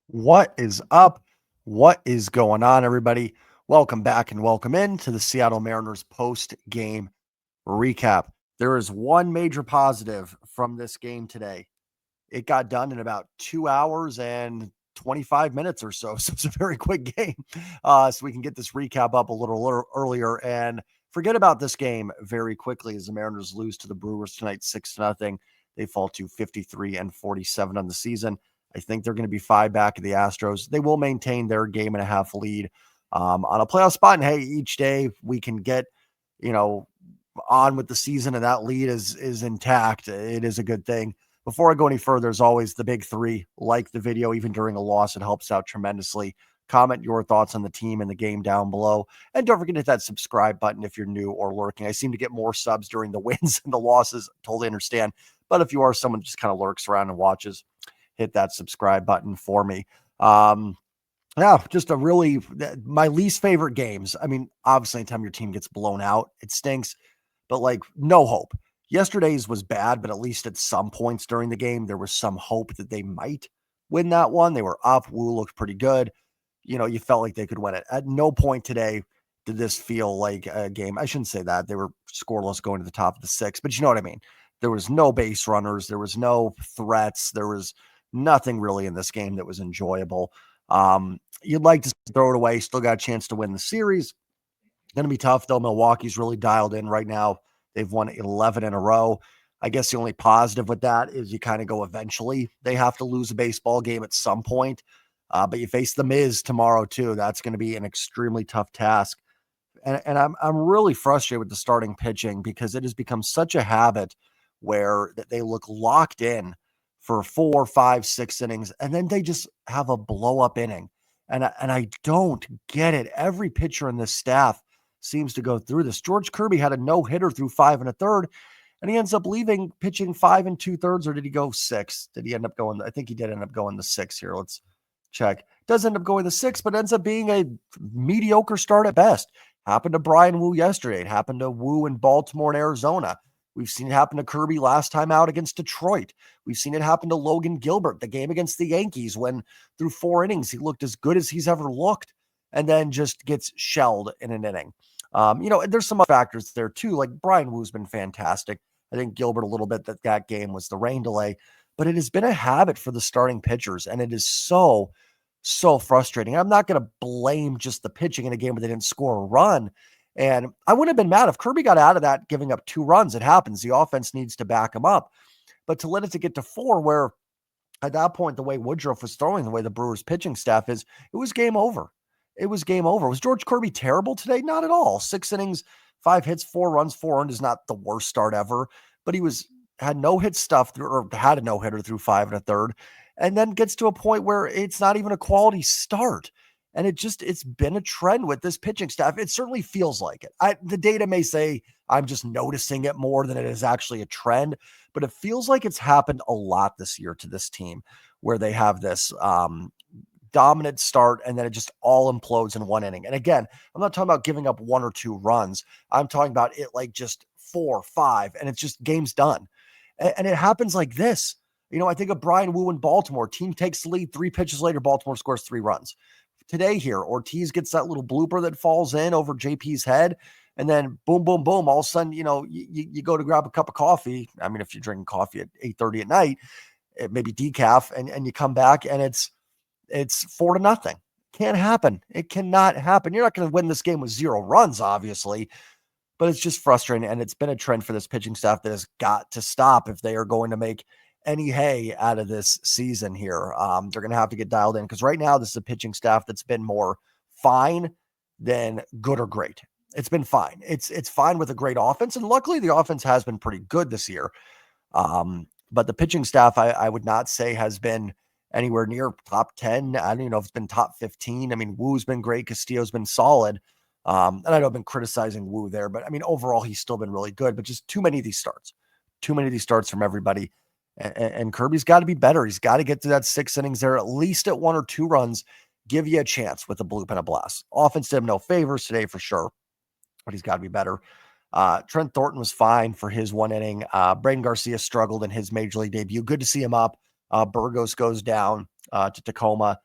What is up? What is going on, everybody? Welcome back and welcome in to the Seattle Mariners post game recap. There is one major positive from this game today. It got done in about 2 hours and 25 minutes or so. So it's a very quick game. So we can get this recap up a little earlier and forget about this game very quickly as the Mariners lose to the Brewers tonight 6-0. They fall to 53 and 47 on the season. I think they're going to be 5 back of the Astros. They will maintain their game and a half lead on a playoff spot. And hey, each day we can get, you know, on with the season and that lead is intact. It is a good thing. Before I go any further, as always, the big three, like the video, even during a loss, it helps out tremendously. Comment your thoughts on the team and the game down below. And don't forget to hit that subscribe button if you're new or lurking. I seem to get more subs during the wins and the losses. Totally understand. But if you are someone who just kind of lurks around and watches, hit that subscribe button for me. Yeah, just my least favorite games. I mean, obviously, anytime your team gets blown out, it stinks, but like no hope. Yesterday's was bad, but at least at some points during the game, there was some hope that they might win that one. They were up. Wu looked pretty good. You felt like they could win it. At no point today did this feel like a game. I shouldn't say that. They were scoreless going to the top of the sixth, but you know what I mean? There was no base runners. There was no threats. There was nothing really in this game that was enjoyable. You'd like to throw it away. Still got a chance to win the series. Going to be tough, though. Milwaukee's really dialed in right now. They've won 11 in a row. I guess the only positive with that is you kind of go eventually. They have to lose a baseball game at some point. But you face the Miz tomorrow, too. That's going to be an extremely tough task. And I'm really frustrated with the starting pitching because it has become such a habit where that they look locked in for 4, 5, 6 innings, and then they just have a blow up inning. And I don't get it. Every pitcher in this staff seems to go through this. George Kirby had a no hitter through 5 1/3, and he ends up leaving pitching 5 2/3, or did he go 6? Did he end up going? I think he did end up going the 6 here. Let's check. Does end up going the 6, but ends up being a mediocre start at best. Happened to Brian Wu yesterday. It happened to Wu in Baltimore and Arizona. We've seen it happen to Kirby last time out against Detroit. We've seen it happen to Logan Gilbert, the game against the Yankees, when through 4 innings he looked as good as he's ever looked and then just gets shelled in an inning. There's some other factors there too. Like Brian Wu's been fantastic. I think Gilbert a little bit that game was the rain delay, but it has been a habit for the starting pitchers, and it is so frustrating. I'm not going to blame just the pitching in a game where they didn't score a run. And I wouldn't have been mad if Kirby got out of that giving up 2 runs. It happens. The offense needs to back him up. But to let it to get to 4, where at that point, the way Woodruff was throwing, the way the Brewers pitching staff is, it was game over. It was game over. Was George Kirby terrible today? Not at all. 6 innings, 5 hits, 4 runs, 4 earned is not the worst start ever, but he had no hit stuff through, or had a no hitter through 5 1/3, and then gets to a point where it's not even a quality start. And it's been a trend with this pitching staff. It certainly feels like it. The data may say I'm just noticing it more than it is actually a trend, but it feels like it's happened a lot this year to this team where they have this dominant start and then it just all implodes in one inning. And again, I'm not talking about giving up 1 or 2 runs. I'm talking about it like just 4, 5, and it's just game's done. And it happens like this. I think of Brian Wu in Baltimore. Team takes the lead, 3 pitches later, Baltimore scores 3 runs. Today here, Ortiz gets that little blooper that falls in over JP's head, and then boom, boom, boom. All of a sudden, you go to grab a cup of coffee. I mean, if you're drinking coffee at 8:30 at night, maybe decaf, and you come back and it's 4-0. Can't happen. It cannot happen. You're not going to win this game with 0 runs, obviously, but it's just frustrating. And it's been a trend for this pitching staff that has got to stop if they are going to make any hay out of this season here. They're going to have to get dialed in because right now this is a pitching staff that's been more fine than good or great. It's been fine. It's fine with a great offense, and luckily the offense has been pretty good this year. But the pitching staff, I would not say has been anywhere near top 10. I don't even know if it's been top 15. I mean, Wu's been great. Castillo's been solid. And I know I've been criticizing Wu there, but I mean, overall, he's still been really good, but just too many of these starts from everybody. And Kirby's got to be better. He's got to get to that 6 innings there, at least at 1 or 2 runs, give you a chance with a bullpen of blast. Offense did him no favors today for sure, but he's got to be better. Trent Thornton was fine for his 1 inning. Braden Garcia struggled in his major league debut. Good to see him up. Burgos goes down to Tacoma.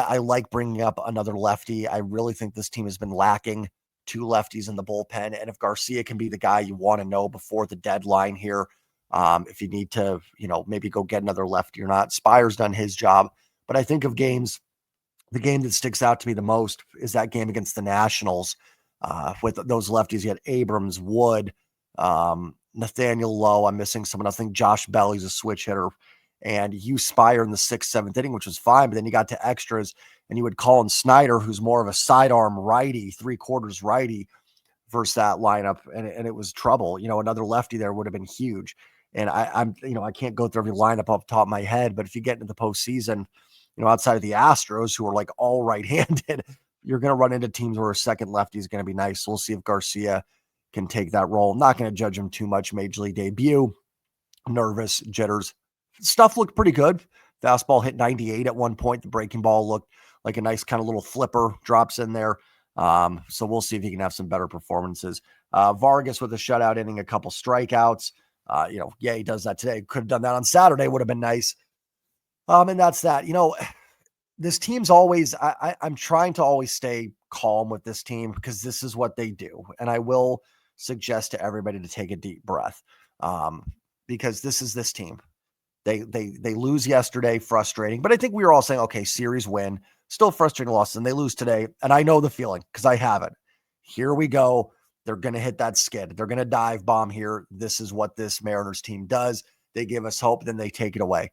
I like bringing up another lefty. I really think this team has been lacking two lefties in the bullpen. And if Garcia can be the guy you want to know before the deadline here, if you need to, maybe go get another lefty or not, Spire's done his job. But I think of games, the game that sticks out to me the most is that game against the Nationals with those lefties. You had Abrams, Wood, Nathaniel Lowe. I'm missing someone. I think Josh Belly's a switch hitter. And you Spire in the 6th, 7th inning, which was fine. But then you got to extras, and you would call in Snyder, who's more of a sidearm righty, 3/4 righty, versus that lineup, and it was trouble. Another lefty there would have been huge. And I can't go through every lineup off the top of my head, but if you get into the postseason, outside of the Astros, who are like all right-handed, you're going to run into teams where a second lefty is going to be nice. So we'll see if Garcia can take that role. I'm not going to judge him too much. Major League debut, nervous, jitters. Stuff looked pretty good. Fastball hit 98 at one point. The breaking ball looked like a nice kind of little flipper, drops in there. So we'll see if he can have some better performances. Vargas with a shutout inning, a couple strikeouts. He does that today. Could have done that on Saturday. Would have been nice. And that's that. This team's always, I'm trying to always stay calm with this team because this is what they do. And I will suggest to everybody to take a deep breath because this is this team. They lose yesterday, frustrating. But I think we were all saying, okay, series win, still frustrating loss, and they lose today. And I know the feeling because I have it. Here we go. They're going to hit that skid. They're going to dive bomb here. This is what this Mariners team does. They give us hope, then they take it away.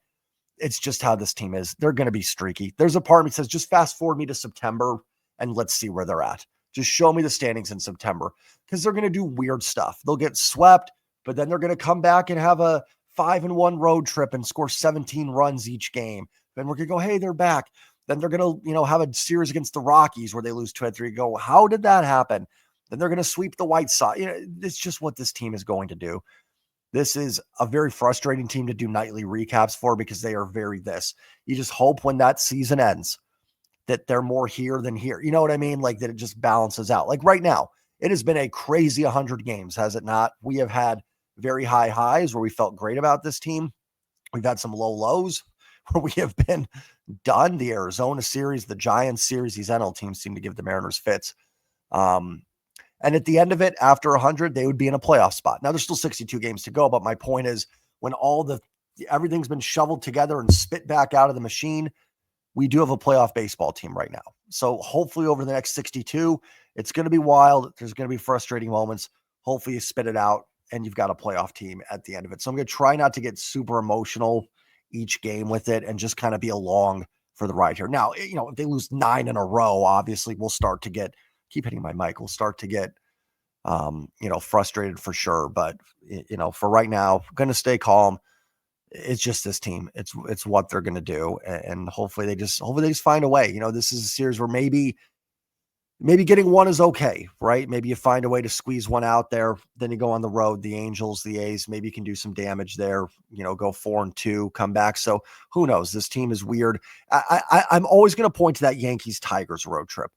It's just how this team is. They're going to be streaky. There's a part of me that says, just fast forward me to September and let's see where they're at. Just show me the standings in September because they're going to do weird stuff. They'll get swept, but then they're going to come back and have a 5-1 road trip and score 17 runs each game. Then we're going to go, hey, they're back. Then they're going to, have a series against the Rockies where they lose 2-3. Go, how did that happen? Then they're going to sweep the White Sox. It's just what this team is going to do. This is a very frustrating team to do nightly recaps for because they are very this. You just hope when that season ends that they're more here than here. You know what I mean? Like that it just balances out. Like right now, it has been a crazy 100 games, has it not? We have had very high highs where we felt great about this team. We've had some low lows where we have been done. The Arizona series, the Giants series, these NL teams seem to give the Mariners fits. And at the end of it, after 100, they would be in a playoff spot. Now, there's still 62 games to go, but my point is when everything's been shoveled together and spit back out of the machine, we do have a playoff baseball team right now. So hopefully over the next 62, it's going to be wild. There's going to be frustrating moments. Hopefully you spit it out and you've got a playoff team at the end of it. So I'm going to try not to get super emotional each game with it and just kind of be along for the ride here. Now, if they lose 9 in a row, obviously we'll start to keep hitting my mic. We'll start to get, frustrated for sure. But, for right now, I'm going to stay calm. It's just this team. It's what they're going to do. And hopefully they just find a way. This is a series where maybe getting one is okay, right? Maybe you find a way to squeeze one out there. Then you go on the road, the Angels, the A's, maybe you can do some damage there, go 4-2, come back. So who knows? This team is weird. I'm always going to point to that Yankees-Tigers road trip.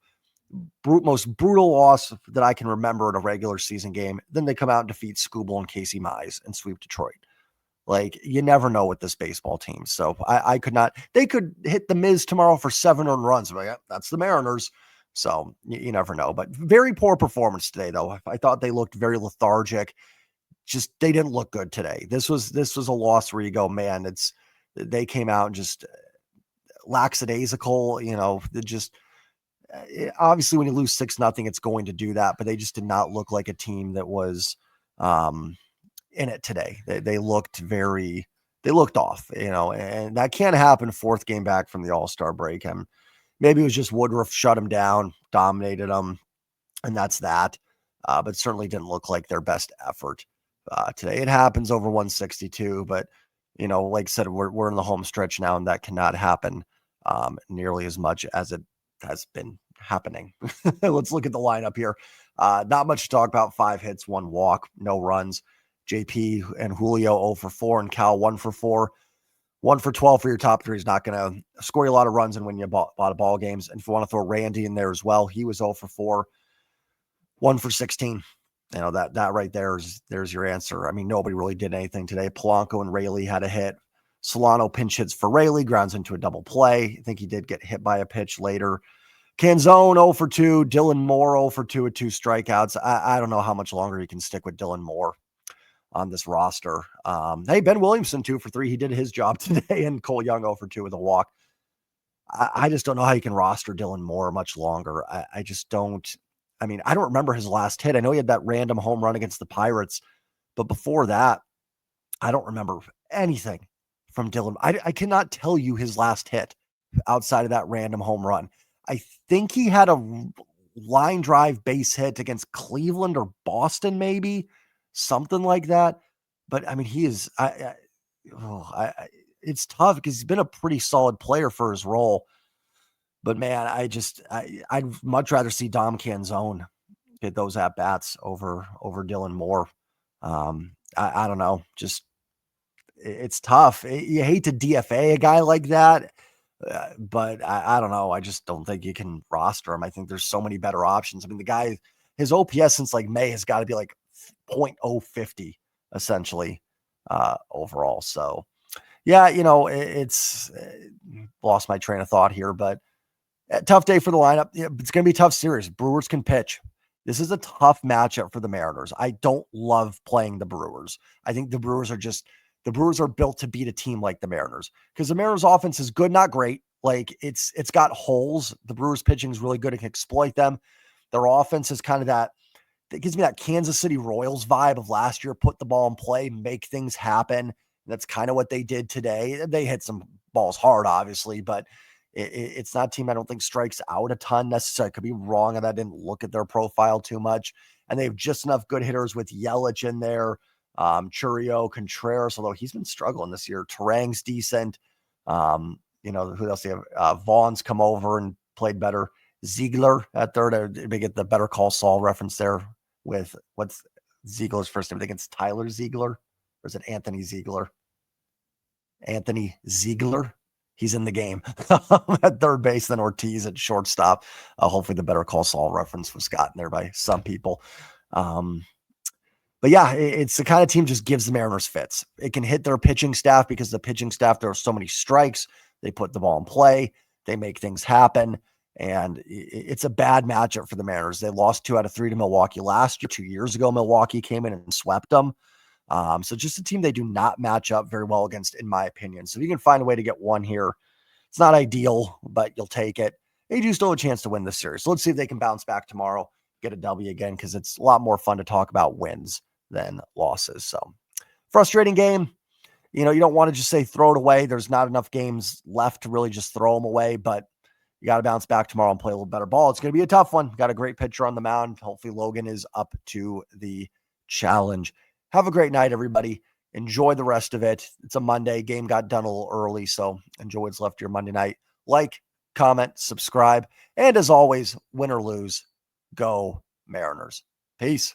Most brutal loss that I can remember in a regular season game. Then they come out and defeat Skubal and Casey Mize and sweep Detroit. Like, you never know with this baseball team. So they could hit the Miz tomorrow for 7 earned runs. But yeah, that's the Mariners. So you never know. But very poor performance today, though. I thought they looked very lethargic. Just they didn't look good today. This was a loss where you go, man, they came out and just lackadaisical, obviously when you lose 6-0, it's going to do that, but they just did not look like a team that was in it today. They looked off, and that can't happen 4th game back from the All-Star break. And maybe it was just Woodruff shut them down, dominated them, and that's that. But certainly didn't look like their best effort today. It happens over 162, but like I said, we're in the home stretch now, and that cannot happen nearly as much as it has been happening. Let's look at the lineup here. Not much to talk about. 5 hits, 1 walk, no runs. JP and Julio 0 for 4, and Cal 1 for 4. 1 for 12 for your top 3 is not going to score you a lot of runs and win you a lot of ball games. And if you want to throw Randy in there as well, he was 0 for 4, 1 for 16. That right there's your answer. I mean, nobody really did anything today. Polanco and Rayleigh had a hit. Solano pinch hits for Rayleigh, grounds into a double play. I think he did get hit by a pitch later. Canzone 0 for 2. Dylan Moore 0 for 2 with 2 strikeouts. I don't know how much longer he can stick with Dylan Moore on this roster. Hey, Ben Williamson 2 for 3. He did his job today, and Cole Young 0 for 2 with a walk. I just don't know how you can roster Dylan Moore much longer. I just don't. I mean, I don't remember his last hit. I know he had that random home run against the Pirates, but before that, I don't remember anything from Dylan. I cannot tell you his last hit outside of that random home run. I think he had a line drive base hit against Cleveland or Boston, maybe something like that. But I mean, he is, it's tough because he's been a pretty solid player for his role. But man, I'd much rather see Dom Canzone get those at bats over Dylan Moore. I don't know, just it's tough. You hate to DFA a guy like that, but I don't know. I just don't think you can roster him. I think there's so many better options. I mean, the guy, his OPS since like May has got to be like 0.050 essentially overall. So yeah, it's lost my train of thought here, but tough day for the lineup. Yeah, it's going to be a tough series. Brewers can pitch. This is a tough matchup for the Mariners. I don't love playing the Brewers. I think the Brewers are built to beat a team like the Mariners because the Mariners offense is good, not great. Like it's got holes. The Brewers pitching is really good and can exploit them. Their offense is kind of that gives me that Kansas City Royals vibe of last year, put the ball in play, make things happen. That's kind of what they did today. They hit some balls hard, obviously, but it's not a team I don't think strikes out a ton necessarily. I could be wrong, and I didn't look at their profile too much. And they have just enough good hitters with Yelich in there, Churio, Contreras, although he's been struggling this year. Tarang's decent. Who else do you have? Vaughn's come over and played better. Ziegler at third. They get the Better Call Saul reference there with what's Ziegler's first name. I think it's Tyler Ziegler, or is it Anthony Ziegler? Anthony Ziegler. He's in the game at third base, then Ortiz at shortstop. Hopefully the Better Call Saul reference was gotten there by some people. But yeah, it's the kind of team just gives the Mariners fits. It can hit their pitching staff because the pitching staff, there are so many strikes. They put the ball in play. They make things happen. And it's a bad matchup for the Mariners. They lost 2 out of 3 to Milwaukee last year. 2 years ago, Milwaukee came in and swept them. So just a team they do not match up very well against, in my opinion. So if you can find a way to get one here, it's not ideal, but you'll take it. They do still have a chance to win this series. So let's see if they can bounce back tomorrow, get a W again, because it's a lot more fun to talk about wins than losses. So frustrating game. You don't want to just say throw it away. There's not enough games left to really just throw them away, but you got to bounce back tomorrow and play a little better ball. It's going to be a tough one. Got a great pitcher on the mound. Hopefully Logan is up to the challenge. Have a great night, everybody. Enjoy the rest of it. It's a Monday. Game got done a little early, so enjoy what's left of your Monday night. Like, comment, subscribe, and as always, win or lose, go Mariners. Peace.